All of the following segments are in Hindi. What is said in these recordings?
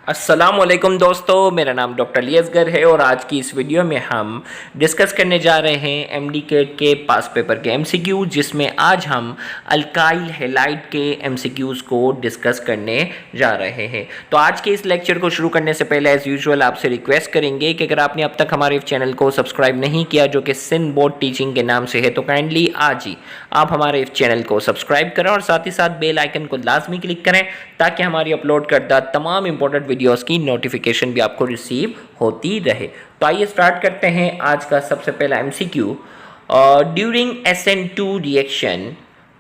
अस्सलामुअलैकुम दोस्तों, मेरा नाम डॉक्टर अली असगर है और आज की इस वीडियो में हम डिस्कस करने जा रहे हैं एमडीकेट के पास पेपर के एमसीक्यू, जिसमें आज हम अल्काइल हैलाइड के एमसीक्यूज़ को डिस्कस करने जा रहे हैं। तो आज के इस लेक्चर को शुरू करने से पहले एज़ यूजुअल आपसे रिक्वेस्ट करेंगे कि अगर आपने अब तक हमारे चैनल को सब्सक्राइब नहीं किया, जो कि सिंध बोर्ड टीचिंग के नाम से है, तो काइंडली आज ही आप हमारे इस चैनल को सब्सक्राइब करें और साथ ही साथ बेल आइकन को लाजमी क्लिक करें ताकि हमारी अपलोड करदा तमाम इंपॉर्टेंट वीडियोस की नोटिफिकेशन भी आपको रिसीव होती रहे। तो आइए स्टार्ट करते हैं आज का सबसे पहला MCQ. During SN2 reaction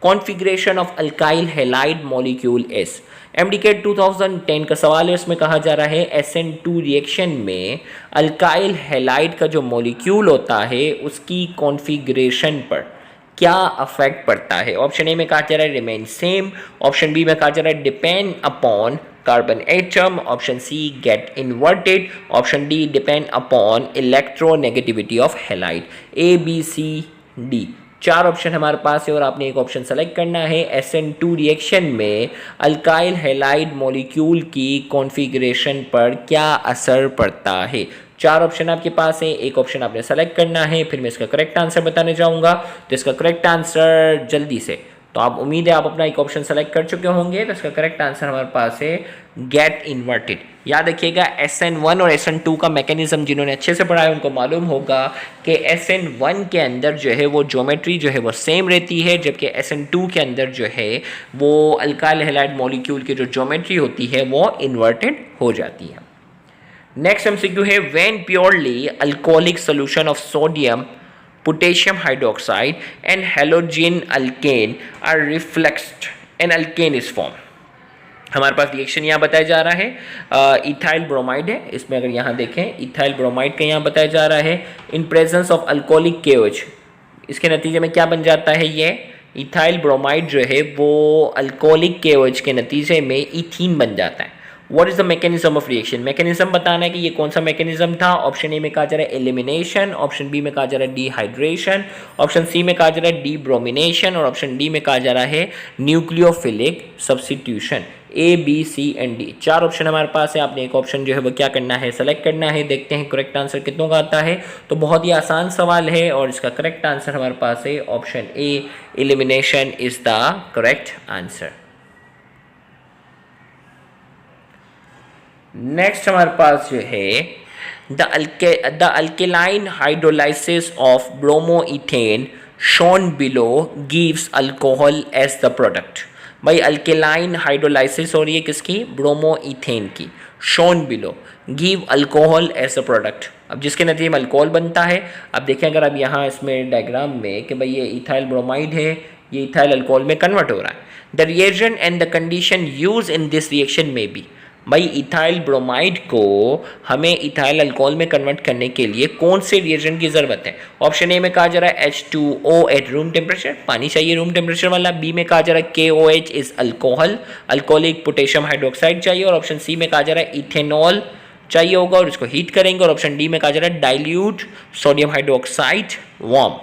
configuration of alkyl halide molecule is. MDCAT 2010 का सवाल है, इसमें कहा जा रहा है SN2 रिएक्शन में अल्काइल हैलाइड का जो मॉलिक्यूल होता है उसकी कॉन्फ़िगरेशन पर क्या अफेक्ट पड़ता है। ऑप्शन ए में कहा जा रहा है रिमेन सेम, ऑप्शन बी में कहा जा रहा है depend upon carbon atom, option C get inverted, option D depend upon electronegativity of halide. A B C D चार ऑप्शन हमारे पास है और आपने एक ऑप्शन सेलेक्ट करना है। SN2 रिएक्शन में अल्काइल हैलाइड मॉलिक्यूल की कॉन्फ़िगरेशन पर क्या असर पड़ता है। चार ऑप्शन आपके पास है, एक ऑप्शन आपने सेलेक्ट करना है, फिर मैं इसका करेक्ट आंसर बताने जाऊंगा। तो इसका करेक्ट आंसर जल्दी से, तो आप उम्मीद है आप अपना एक ऑप्शन सेलेक्ट कर चुके होंगे। तो इसका करेक्ट आंसर हमारे पास है गेट इन्वर्टेड। याद रखिएगा SN1 और SN2 का मैकेनिज्म जिन्होंने अच्छे से पढ़ा है उनको मालूम होगा कि SN1 के अंदर जो है वो ज्योमेट्री जो है वो सेम रहती है, जबकि SN2 के अंदर जो है वो अल्काइल हैलाइड मॉलिक्यूल की जो ज्योमेट्री होती है वो इन्वर्टेड हो जाती है। नेक्स्ट एमसीक्यू है when purely alcoholic solution of sodium potassium hydroxide and halogen alkane are refluxed an alkane is form. हमारे पास रिएक्शन यहाँ बताया जा रहा है इथाइल ब्रोमाइड है, इसमें अगर यहाँ देखें इथाइल ब्रोमाइड का यहाँ बताया जा रहा है in presence of alcoholic KOH। इसके नतीजे में क्या बन जाता है, ये इथाइल ब्रोमाइड जो है वो अल्कोहलिक KOH के नतीजे में इथीन बन जाता है। What is the mechanism of reaction, mechanism बताना है कि ये कौन सा मैकेनिज्म था। ऑप्शन ए में कहा जा रहा है एलिमिनेशन, ऑप्शन बी में कहा जा रहा है डिहाइड्रेशन, ऑप्शन सी में कहा जा रहा है डीब्रोमिनेशन और ऑप्शन डी में कहा जा रहा है nucleophilic substitution. A B C and D चार ऑप्शन हमारे पास है, आपने एक ऑप्शन जो है वो क्या करना है, सेलेक्ट करना है। देखते हैं करेक्ट आंसर कितनों का आता है। तो बहुत ही आसान सवाल है और इसका करेक्ट आंसर हमारे पास है option A, elimination is the correct answer. Next हमारे पास जो है the alkaline hydrolysis of bromoethane shown below gives alcohol as the product. भाई अल्केलाइन हाइड्रोलाइसिस हो रही है किसकी, ब्रोमोइथेन की, shown below give alcohol as the product. अब जिसके नतीजे में अल्कोहल बनता है। अब देखें अगर अब यहाँ इसमें डायग्राम में कि भाई ये इथाइल ब्रोमाइड है, ये इथाइल अल्कोहल में कन्वर्ट हो रहा है। The reagent and the condition use in this reaction में बी। भाई इथाइल ब्रोमाइड को हमें इथाइल अल्कोहल में कन्वर्ट करने के लिए कौन से रिएजेंट की ज़रूरत है। ऑप्शन ए में कहा जा रहा है H2O एट रूम टेम्परेचर, पानी चाहिए रूम टेम्परेचर वाला। बी में कहा जा रहा है KOH is alcohol, alcoholic potassium hydroxide चाहिए। और ऑप्शन सी में कहा जा रहा है इथेनॉल चाहिए होगा और इसको हीट करेंगे। और ऑप्शन डी में कहा जा रहा है dilute sodium hydroxide warm.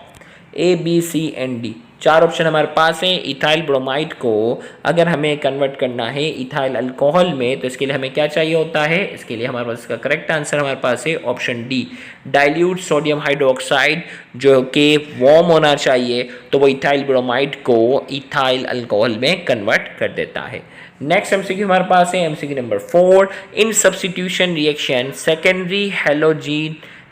A B C and D चार ऑप्शन हमारे पास हैं। इथाइल ब्रोमाइड को अगर हमें कन्वर्ट करना है इथाइल अल्कोहल में तो इसके लिए हमें क्या चाहिए होता है, इसके लिए हमारे पास इसका करेक्ट आंसर हमारे पास है option D, dilute sodium hydroxide जो कि वार्म होना चाहिए, तो वो इथाइल ब्रोमाइड को इथाइल अल्कोहल में कन्वर्ट कर देता है। नेक्स्ट एमसीक्यू हमारे पास है MCQ number 4। In substitution reaction secondary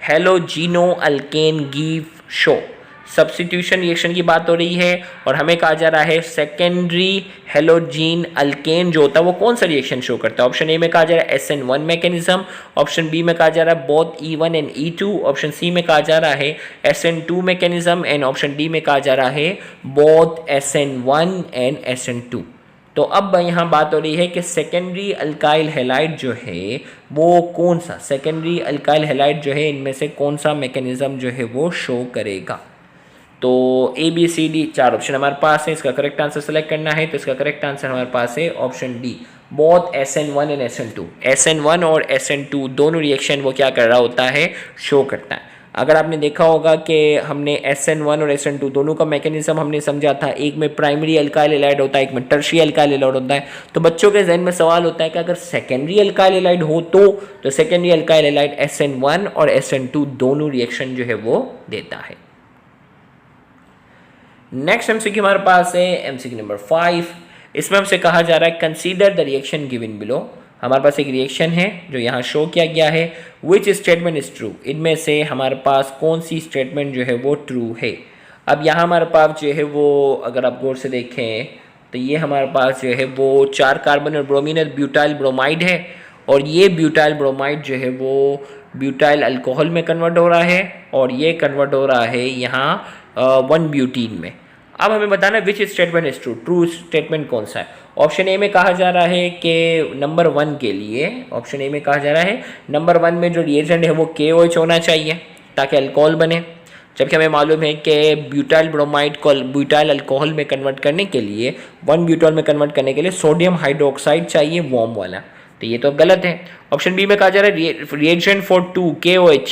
halogeno alkane give show. Substitution reaction की बात हो रही है और हमें कहा जा रहा है सेकेंडरी हेलोजीन अल्केन जो होता है वो कौन सा रिएक्शन शो करता है। ऑप्शन ए में कहा जा रहा है SN1 मैकेनिज्म, ऑप्शन बी में कहा जा रहा है both E1 and E2, option C में कहा जा रहा है SN2 mechanism and option D में कहा जा रहा है बोथ SN1 एंड SN2। तो अब यहाँ बात हो रही है कि सेकेंडरी अल्काइल हैलाइड जो है वो कौन सा, सेकेंडरी अल्काइल हैलाइड जो है इनमें से कौन सा मैकेनिज्म जो है वो शो करेगा। तो ए बी सी डी चार ऑप्शन हमारे पास है, इसका करेक्ट आंसर सेलेक्ट करना है। तो इसका करेक्ट आंसर हमारे पास है option D, both SN1 and SN2। SN1 और SN2 दोनों रिएक्शन वो क्या कर रहा होता है, शो करता है। अगर आपने देखा होगा कि हमने SN1 और SN2 दोनों का मैकेनिज्म हमने समझा था, एक में प्राइमरी अल्काइल हैलाइड होता है, एक में टर्शियरी अल्काइल हैलाइड होता है। तो बच्चों के जहन में सवाल होता है कि अगर सेकेंडरी अल्काइल हैलाइड हो तो सेकेंडरी अल्काइल हैलाइड SN1 और SN2 दोनों रिएक्शन जो है वो देता है। नेक्स्ट एमसीक्यू हमारे पास है एमसीक्यू नंबर 5। इसमें हमसे कहा जा रहा है consider the reaction given below. हमारे पास एक रिएक्शन है जो यहाँ शो किया गया है, विच स्टेटमेंट इज ट्रू, इनमें से हमारे पास कौन सी स्टेटमेंट जो है वो ट्रू है। अब यहाँ हमारे पास जो है वो अगर आप गौर से देखें तो ये हमारे पास जो है वो 4 कार्बन और ब्रोमीन ब्यूटाइल ब्रोमाइड है, और ये ब्यूटाइल ब्रोमाइड जो है वो ब्यूटाइल अल्कोहल में कन्वर्ट हो रहा है, और ये कन्वर्ट हो रहा है यहाँ 1 ब्यूटीन में। अब हमें बताना है which statement is true, true statement कौन सा है। ऑप्शन ए में कहा जा रहा है कि नंबर 1 के लिए, ऑप्शन ए में कहा जा रहा है नंबर 1 में जो रिएजेंट है वो KOH होना चाहिए ताकि अल्कोहल बने, जबकि हमें मालूम है कि ब्यूटाइल ब्रोमाइड को ब्यूटाइल अल्कोहल में कन्वर्ट करने के लिए 1 ब्यूटॉल में कन्वर्ट करने के लिए सोडियम हाइड्रोक्साइड चाहिए वार्म वाला, तो ये तो गलत है। ऑप्शन बी में कहा जा रहा है reagent for 2 KOH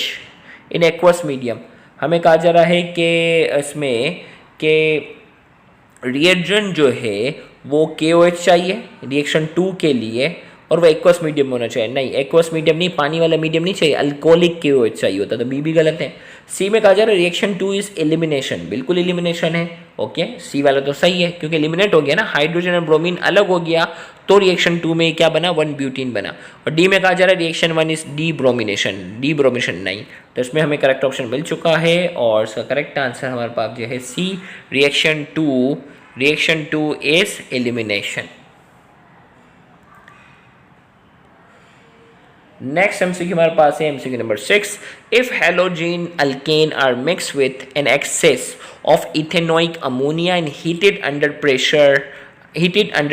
in aqueous medium, हमें कहा जा रहा है कि इसमें कि रिएजेंट जो है वो KOH चाहिए रिएक्शन 2 के लिए, और वो एक्वस मीडियम होना चाहिए। नहीं, एक्वस मीडियम नहीं, पानी वाला मीडियम नहीं चाहिए, अल्कोहलिक KOH चाहिए होता, तो बी भी गलत है। सी में कहा जा रहा है रिएक्शन 2 इज एलिमिनेशन, बिल्कुल एलिमिनेशन है। ओके, सी वाला तो सही है क्योंकि एलिमिनेट हो गया ना, हाइड्रोजन और ब्रोमीन अलग हो गया तो रिएक्शन 2 में क्या बना, 1 ब्यूटीन बना। और डी में कहा जा रहा है रिएक्शन 1 इज डीब्रोमिनेशन, डीब्रोमिनेशन नहीं, तो इसमें हमें करेक्ट ऑप्शन मिल चुका है, और इसका करेक्ट आंसर हमारे पास जो है C reaction 2 is elimination. Next MCQ हमारे पास है MCQ number 6। If halogen alkane are mix with an excess of ethanoic ammonia and heated under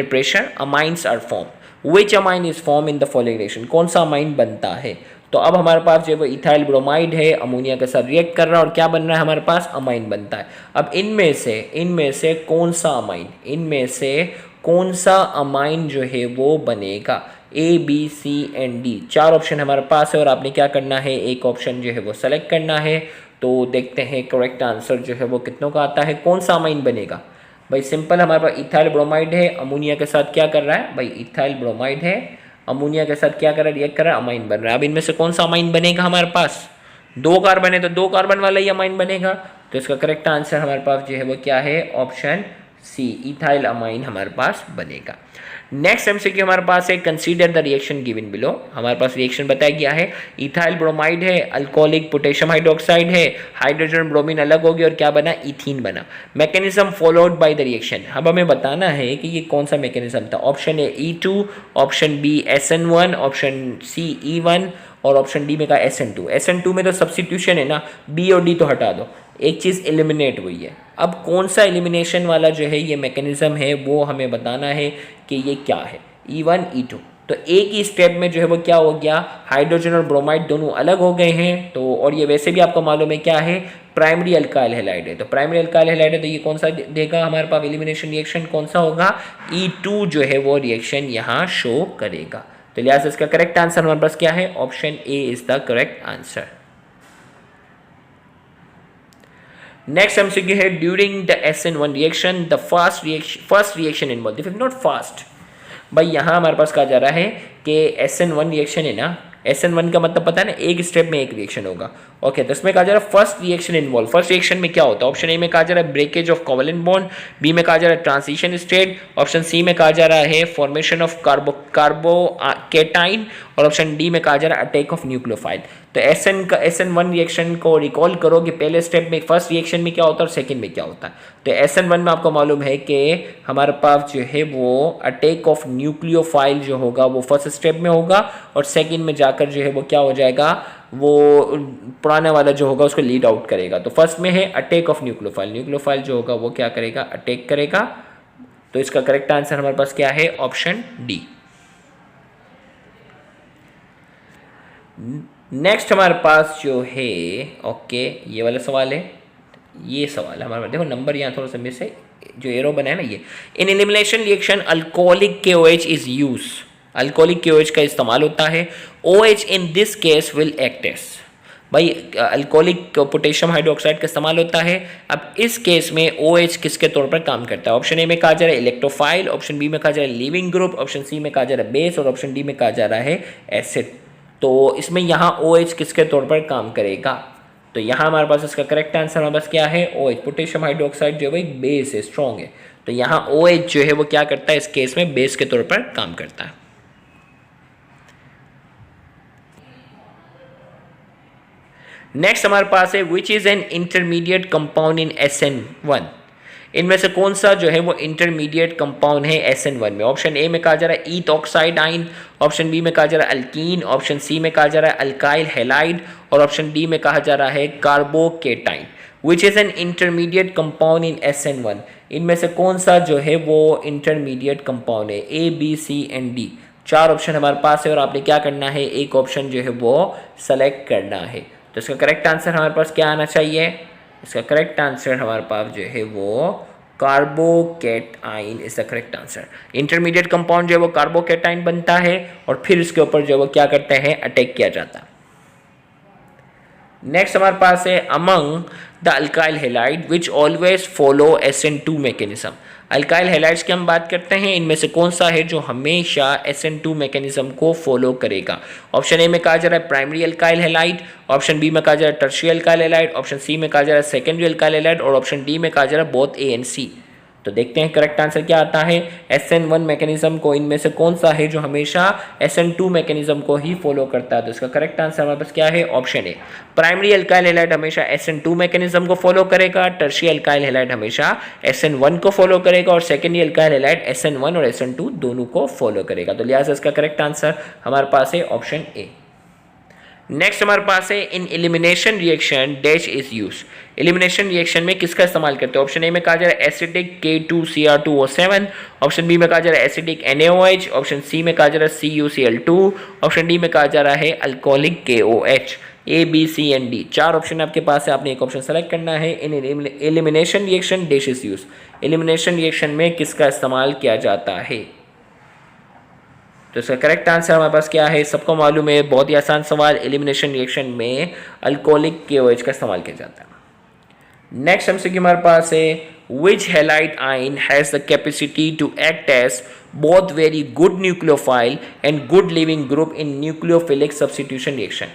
pressure amines are form, which amine is form in the following reaction, कौन सा अमाइन बनता है। तो अब हमारे पास जो है वो इथाइल ब्रोमाइड है, अमोनिया के साथ रिएक्ट कर रहा है और क्या बन रहा है हमारे पास, अमाइन बनता है। अब इनमें से कौन सा अमाइन, इनमें से कौन सा अमाइन जो है वो बनेगा। ABCND 4 ऑप्शन हमारे पास है और आपने क्या करना है, एक ऑप्शन जो है वो सेलेक्ट करना है। तो देखते हैं करेक्ट आंसर जो है वो कितनों का आता है, कौन सा अमाइन बनेगा। भाई सिंपल, हमारे पास इथाइल ब्रोमाइड है, अमोनिया के साथ क्या कर रहा है, भाई इथाइल ब्रोमाइड है, अमोनिया के साथ क्या कर रहा है, रिएक्ट कर रहा है, अमाइन बन रहा है। अब इनमें से कौन सा अमाइन बनेगा हमारे पास, 2 कार्बन है तो 2 कार्बन वाला ही अमाइन बनेगा। तो इसका करेक्ट आंसर हमारे पास जो है वो क्या है, ऑप्शन सी इथाइल अमाइन हमारे पास बनेगा। नेक्स्ट एमसीक्यू हमारे पास है consider the reaction given below. हमारे पास रिएक्शन बताया गया है, इथाइल ब्रोमाइड है, अल्कोहलिक पोटेशियम हाइड्रोक्साइड है, हाइड्रोजन ब्रोमीन अलग हो गया और क्या बना, इथीन बना। Mechanism followed by the reaction, अब हमें बताना है कि ये कौन सा मैकेनिज्म था। Option A E2, option B SN1, option C E1 और ऑप्शन डी में कहा SN2। SN2 में तो सब्स्टिट्यूशन है ना, बी और डी तो हटा दो, एक चीज़ एलिमिनेट हुई है। अब कौन सा एलिमिनेशन वाला जो है ये मैकेनिज्म है वो हमें बताना है कि ये क्या है, E1 E2। तो एक ही स्टेप में जो है वो क्या हो गया, हाइड्रोजन और ब्रोमाइड दोनों अलग हो गए हैं। तो और ये वैसे भी आपको मालूम है क्या है, प्राइमरी अल्काइल हैलाइड है। तो प्राइमरी अल्काइल हैलाइड है तो ये कौन सा देगा हमारे पास एलिमिनेशन रिएक्शन, कौन सा होगा, E2 जो है वो रिएक्शन यहाँ शो करेगा। तो लिहाजा इसका करेक्ट आंसर हमारे पास क्या है, option A is the correct answer. Next MCQ है during the SN1 reaction the first reaction involve, if not fast. भाई यहाँ हमारे पास कहा जा रहा है कि SN1 रिएक्शन है ना, SN1 का मतलब पता है ना, एक स्टेप में एक रिएक्शन होगा। ओके, तो इसमें कहा जा रहा है first reaction involve. First reaction में क्या होता है, ऑप्शन ए में कहा जा रहा है breakage of covalent bond, B में कहा जा रहा है ट्रांजिशन स्टेट, ऑप्शन सी में कहा जा रहा है फॉर्मेशन ऑफ कार्बोकेटाइन और ऑप्शन डी में कहा जा रहा है अटैक ऑफ न्यूक्लियोफाइल। तो SN1 रिएक्शन को रिकॉल करो कि पहले स्टेप में फर्स्ट रिएक्शन में क्या होता है और सेकंड में क्या होता है। तो SN1 में आपको मालूम है कि हमारे पास जो है वो अटैक ऑफ न्यूक्लियोफाइल जो होगा वो फर्स्ट स्टेप में होगा और सेकंड में जाकर जो है वो क्या हो जाएगा, वो पुराने वाला जो होगा उसको लीड आउट करेगा। तो फर्स्ट में है अटैक ऑफ न्यूक्लियोफाइल, न्यूक्लियोफाइल जो होगा वो क्या करेगा, अटैक करेगा। तो इसका करेक्ट आंसर हमारे पास क्या है, ऑप्शन डी। नेक्स्ट हमारे पास जो है, ओके ये वाला सवाल है, ये सवाल है हमारे पास, देखो नंबर यहाँ थोड़ा सा मिस है, जो एरो बना है ना ये, in elimination reaction alcoholic KOH is use, alcoholic KOH का इस्तेमाल होता है। OH in this case will act as, भाई अल्कोहलिक पोटेशियम हाइड्रोक्साइड का इस्तेमाल होता है। अब इस केस में OH किसके तौर पर काम करता है? ऑप्शन ए में कहा जा रहा है इलेक्ट्रोफाइल, ऑप्शन बी में कहा जा रहा है लीविंग ग्रुप, ऑप्शन सी में कहा जा रहा है बेस और ऑप्शन डी में कहा जा रहा है एसिड। तो इसमें यहाँ OH किसके तौर पर काम करेगा? तो यहाँ हमारे पास इसका करेक्ट आंसर हमारे पास क्या है? OH, पोटेशियम हाइड्रोक्साइड जो है वो एक बेस है, स्ट्रॉन्ग है। तो यहाँ OH जो है वो क्या करता है इस केस में? बेस के तौर पर काम करता है। नेक्स्ट हमारे पास है which is an intermediate compound in SN1। इनमें से कौन सा जो है वो इंटरमीडिएट कंपाउंड है SN1 में? ऑप्शन ए में कहा जा रहा है ईथ ऑक्साइड आइन, ऑप्शन बी में कहा जा रहा है अल्कीन, ऑप्शन सी में कहा जा रहा है अल्काइल हैलाइड और ऑप्शन डी में कहा जा रहा है carbocation. Which is an intermediate compound in SN1, इनमें से कौन सा जो है वो इंटरमीडिएट कंपाउंड है? A, B, C and D, 4 option हमारे पास है और आपने क्या करना है? एक ऑप्शन जो है वो सेलेक्ट करना है। तो इसका करेक्ट आंसर हमारे पास क्या आना चाहिए? इसका करेक्ट आंसर हमारे पास जो है वो carbocation is the correct answer. Intermediate compound जो है वो कार्बोकेटाइन बनता है और फिर इसके ऊपर जो है वो क्या करते हैं? अटैक किया जाता है। नेक्स्ट हमारे पास है among the alkyl halide which always follow SN2 mechanism. Alkyl halides की हम बात करते हैं, इनमें से कौन सा है जो हमेशा SN2 मैकेनिज्म को फॉलो करेगा? ऑप्शन ए में कहा जा रहा है primary alkyl halide, option B में कहा जा रहा है tertiary alkyl halide, option C में कहा जा रहा है सेकेंडरी अल्काइल हैलाइड और ऑप्शन डी में कहा जा रहा है बोथ A एंड C। तो देखते हैं करेक्ट आंसर क्या आता है। SN1 मैकेनिज्म को इनमें से कौन सा है जो हमेशा SN2 मैकेनिज्म को ही फॉलो करता है? तो इसका करेक्ट आंसर हमारे पास क्या है? ऑप्शन ए, प्राइमरी अल्काइल हैलाइड हमेशा SN2 मैकेनिज्म को फॉलो करेगा, टर्शियरी अल्काइल हैलाइड हमेशा SN1 को फॉलो करेगा और सेकेंडरी अल्काइल हैलाइड SN1 और SN2 दोनों को फॉलो करेगा। तो लिहाजा इसका करेक्ट आंसर हमारे पास है ऑप्शन ए। नेक्स्ट हमारे पास है in elimination reaction dash is use. Elimination reaction में किसका इस्तेमाल करते हैं? ऑप्शन ए में कहा जा रहा है एसिडिक K2Cr2O7, ऑप्शन बी में कहा जा रहा है एसिडिक NaOH, ऑप्शन सी में कहा जा रहा है CuCl2, ऑप्शन डी में कहा जा रहा है alcoholic KOH। A, B, C and D, 4 option आपके पास है, आपने एक ऑप्शन सेलेक्ट करना है। In elimination reaction dash is use, elimination reaction में किसका इस्तेमाल किया जाता है? तो इसका करेक्ट आंसर हमारे पास क्या है? सबको मालूम है, बहुत ही आसान सवाल। एलिमिनेशन रिएक्शन में अल्कोहलिक KOH का इस्तेमाल किया जाता है। नेक्स्ट हमसे हमारे पास है which halide ion has the capacity to act as both very good nucleophile and good leaving group in nucleophilic substitution reaction.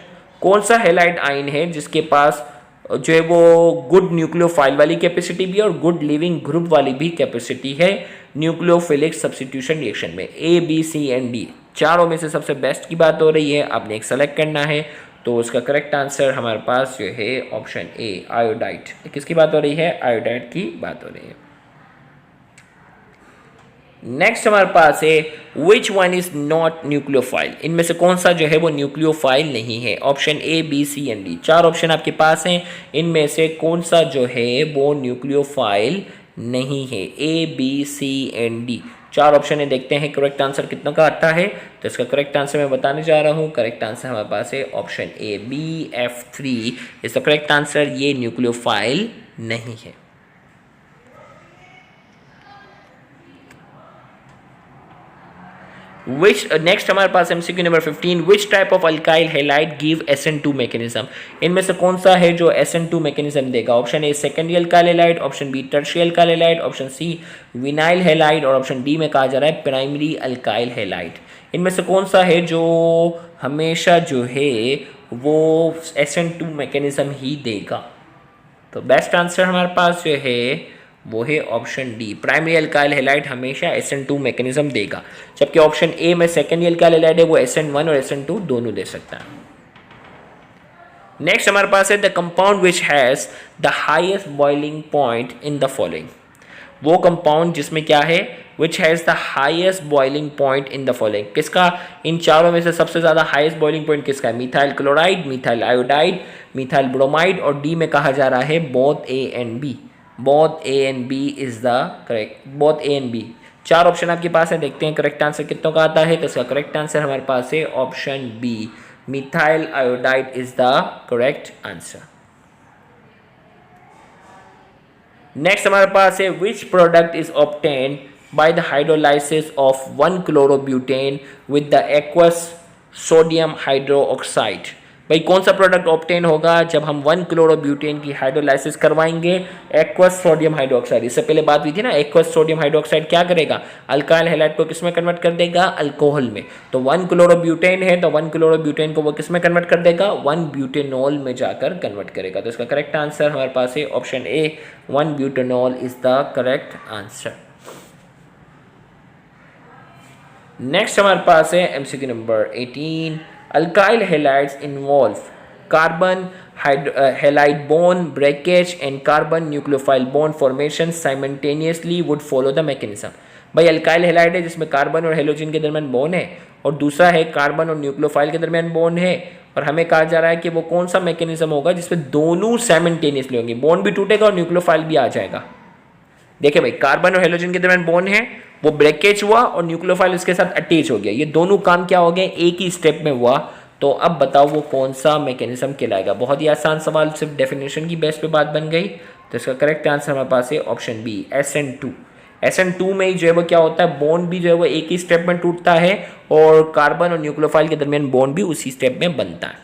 कौन सा हैलाइड आइन है जिसके पास जो है वो गुड न्यूक्लियोफाइल वाली कैपेसिटी भी और गुड लिविंग ग्रुप वाली भी कैपेसिटी है न्यूक्लियोफिलिक सब्स्टिट्यूशन रिएक्शन में? A, B, C and D, चारों में से सबसे बेस्ट की बात हो रही है, आपने एक सेलेक्ट करना है। तो उसका करेक्ट आंसर हमारे पास जो है ऑप्शन ए, आयोडाइड। किसकी बात हो रही है? आयोडाइड की बात हो रही है। नेक्स्ट हमारे पास है which one is not nucleophile. इनमें से कौन सा जो है वो न्यूक्लियोफाइल नहीं है? Option A, B, C and D, 4 option आपके पास हैं, इनमें से कौन सा जो है वो न्यूक्लियोफाइल नहीं है? A, B, C and D, 4 option है। देखते हैं करेक्ट आंसर कितना का आता है। तो इसका करेक्ट आंसर मैं बताने जा रहा हूँ। करेक्ट आंसर हमारे पास है ऑप्शन A, BF3 इसका करेक्ट आंसर, ये न्यूक्लियोफाइल नहीं है। नेक्स्ट हमारे पास MCQ number 15, which type of alkyl halide give SN2 mechanism. इनमें से कौन सा है जो SN2 मैकेनिज्म देगा? Option A secondary alkyl halide, option B tertiary alkyl halide, option C vinyl halide और ऑप्शन डी में कहा जा रहा है प्राइमरी अल्काइल हैलाइड। इनमें से कौन सा है जो हमेशा जो है वो SN2 मैकेनिज्म ही देगा? तो बेस्ट आंसर हमारे पास जो है वो है option D, primary alkyl halide हमेशा SN2 मैकेनिज्म देगा, जबकि ऑप्शन ए में सेकेंडरी अल्काइल हैलाइड है वो SN1 और SN2 दोनों दे सकता है। नेक्स्ट हमारे पास है the compound which has the highest boiling point in the following. वो कंपाउंड जिसमें क्या है? Which has the highest boiling point in the following. किसका? इन चारों में से सबसे ज्यादा हाईएस्ट बॉइलिंग पॉइंट किसका है? Methyl chloride, methyl iodide, methyl bromide और डी में कहा जा रहा है both A and B। Both A and B is the correct, both A and B, 4 option आपके पास है। देखते हैं करेक्ट आंसर कितनों का आता है। तो इसका करेक्ट आंसर हमारे पास है option B, methyl iodide is the correct answer. Next हमारे पास है which product is obtained by the hydrolysis of 1 chlorobutane with the aqueous sodium hydroxide. भाई कौन सा प्रोडक्ट ऑब्टेन होगा जब हम 1 क्लोरोब्यूटेन की हाइड्रोलाइसिस करवाएंगे एक्वस सोडियम हाइड्रोक्साइड। इससे पहले बात हुई थी ना, एक्वस सोडियम हाइड्रोक्साइड क्या करेगा, अल्काइल हैलाइड को किसमें कन्वर्ट कर देगा, अल्कोहल में। तो 1 क्लोरोब्यूटेन है तो 1 क्लोरोब्यूटेन को वो किसमें कन्वर्ट कर देगा, 1 ब्यूटेनॉल में जाकर कन्वर्ट करेगा। तो इसका करेक्ट आंसर हमारे पास है option A, 1 butanol is the correct answer. Next हमारे पास है MCQ number 18, alkyl halides involve carbon halide bond breakage and carbon nucleophile bond formation simultaneously would follow the mechanism. भाई अल्काइल हैलाइड है जिसमें कार्बन और हेलोजन के दरमियान बॉन्ड है, और दूसरा है कार्बन और न्यूक्लियोफाइल के दरमियान बॉन्ड है, और हमें कहा जा रहा है कि वो कौन सा मैकेनिज्म होगा जिसमें दोनों साइमल्टेनियसली होंगे, बॉन्ड भी टूटेगा और न्यूक्लियोफाइल भी आ जाएगा। देखिए भाई कार्बन और हेलोजन के दरमियान बॉन्ड है, वो ब्रेकेज हुआ और न्यूक्लियोफाइल उसके साथ अटैच हो गया, ये दोनों काम क्या हो गए, एक ही स्टेप में हुआ। तो अब बताओ वो कौन सा मैकेनिज्म कहलाएगा। बहुत ही आसान सवाल, सिर्फ डेफिनेशन की बेस पे बात बन गई। तो इसका करेक्ट आंसर हमारे पास है ऑप्शन बी, SN2। SN2 में ही जो है वो क्या होता है, बॉन्ड भी जो है वो एक ही स्टेप में टूटता है और कार्बन और न्यूक्लियोफाइल के दरमियान बॉन्ड भी उसी स्टेप में बनता है।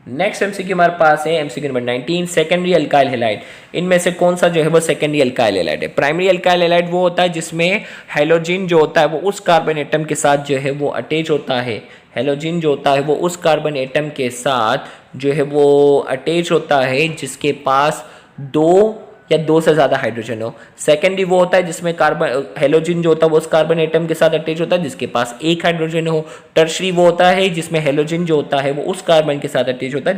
नेक्स्ट एमसीक्यू हमारे पास है MCQ number 19, secondary alkyl halide. इनमें से कौन सा जो है वो सेकेंडरी अल्काइल हैलाइड है। प्राइमरी अल्काइल हैलाइड वो होता है जिसमें हेलोजिन जो होता है वो उस कार्बन एटम के साथ जो है वो अटैच होता है, हेलोजिन जो होता है वो उस कार्बन एटम के साथ जो है वो अटैच होता है जिसके पास 2 या 2 से ज़्यादा हाइड्रोजन हो। सेकेंडरी वो होता है जिसमें कार्बन हेलोजिन जो होता है वो उस कार्बन एटम के साथ अटैच होता है जिसके पास 1 हाइड्रोजन हो। टर्शरी वो होता है जिसमें हेलोजिन जो होता है वो उस कार्बन के साथ अटैच होता है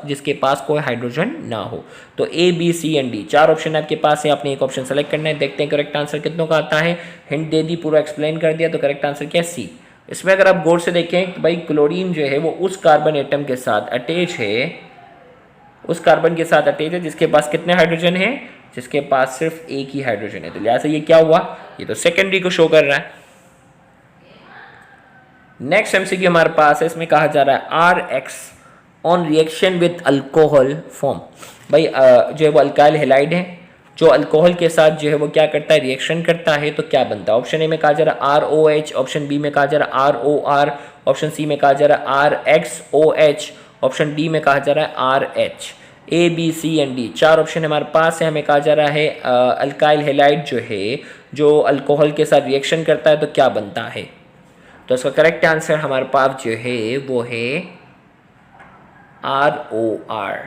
जिसके पास कोई हाइड्रोजन ना हो। तो A, B, C and D 4 option आपके पास है, आपने एक ऑप्शन सेलेक्ट करना है। देखते हैं करेक्ट आंसर कितनों का आता है। हिंट दे दी, पूरा एक्सप्लेन कर दिया। तो करेक्ट आंसर क्या है, C। इसमें अगर आप गौर से देखें तो भाई क्लोरीन जो है वो उस कार्बन एटम के साथ अटैच है, उस कार्बन के साथ अटैच है जिसके पास कितने हाइड्रोजन है, जिसके पास सिर्फ 1 ही हाइड्रोजन है। तो लिहाजा ये क्या हुआ, ये तो सेकेंडरी को शो कर रहा है। नेक्स्ट एमसीक्यू हमारे पास है, इसमें कहा जा रहा है RX on reaction with alcohol form. भाई जो है वो अल्काइल हैलाइड है जो अल्कोहल के साथ जो है वो क्या करता है, रिएक्शन करता है, तो क्या बनता है। ऑप्शन ए में कहा जा रहा है ROH, ऑप्शन बी में कहा जा रहा है ROR, ऑप्शन सी में कहा जा रहा है RXOH, ऑप्शन डी में कहा जा रहा है RH। A, B, C and D 4 option हमारे पास है। हमें कहा जा रहा है अल्काइल हैलाइड जो है जो अल्कोहल के साथ रिएक्शन करता है तो क्या बनता है। तो इसका करेक्ट आंसर हमारे पास जो है वो है ROR।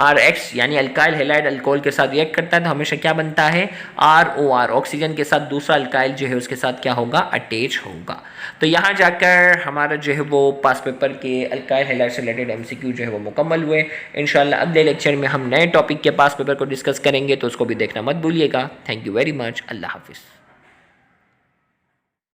RX यानी अल्काइल हैलाइड अल्कोहल के साथ रिएक्ट करता है तो हमेशा क्या बनता है, ROR, ऑक्सीजन के साथ दूसरा अल्काइल जो है उसके साथ क्या होगा, अटैच होगा। तो यहाँ जाकर हमारा जो है वो पास पेपर के अल्काइल हैलाइड से रिलेटेड MCQ जो है वो मुकम्मल हुए। इंशाल्लाह अगले लेक्चर में हम नए टॉपिक के पास पेपर को डिस्कस करेंगे, तो उसको भी देखना मत भूलिएगा। Thank you very much. अल्लाह हाफिज़।